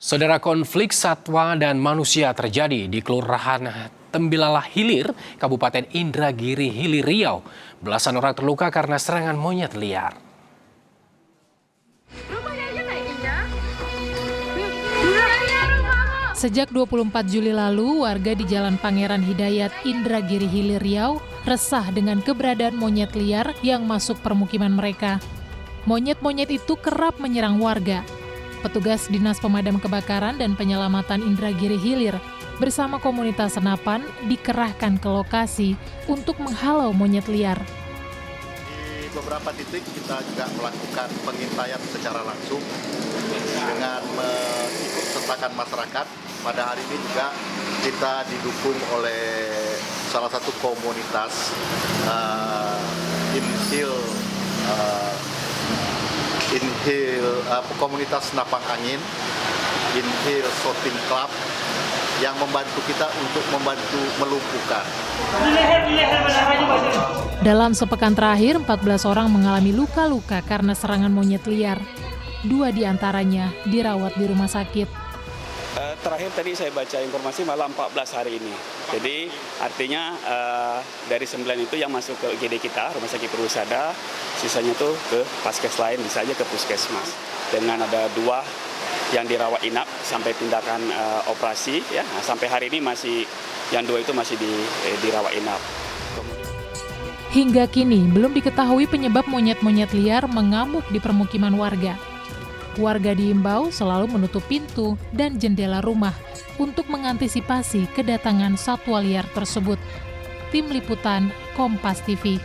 Saudara, konflik satwa dan manusia terjadi di Kelurahan Tembilalah Hilir, Kabupaten Indragiri Hilir Riau. Belasan orang terluka karena serangan monyet liar. Sejak 24 Juli lalu, warga di Jalan Pangeran Hidayat, Indragiri Hilir Riau resah dengan keberadaan monyet liar yang masuk permukiman mereka. Monyet-monyet itu kerap menyerang warga. Petugas Dinas Pemadam Kebakaran dan Penyelamatan Indragiri Hilir bersama komunitas senapan dikerahkan ke lokasi untuk menghalau monyet liar. Di beberapa titik kita juga melakukan pengintaian secara langsung dengan mengikut sertakan masyarakat. Pada hari ini juga kita didukung oleh salah satu komunitas komunitas Napang Angin, Inhil Shooting Club, yang membantu kita untuk membantu melumpuhkan. Dalam sepekan terakhir, 14 orang mengalami luka-luka karena serangan monyet liar. 2 diantaranya dirawat di rumah sakit. Terakhir tadi saya baca informasi malah 14 hari ini. Jadi artinya dari 9 itu yang masuk ke IGD kita, Rumah Sakit Perhusada, sisanya tuh ke paskes lain, bisa aja ke puskesmas. Dengan ada 2 yang dirawat inap sampai tindakan operasi, ya. Nah, sampai hari ini masih yang 2 itu masih dirawat inap. Hingga kini belum diketahui penyebab monyet-monyet liar mengamuk di permukiman warga. Warga diimbau selalu menutup pintu dan jendela rumah untuk mengantisipasi kedatangan satwa liar tersebut. Tim Liputan Kompas TV.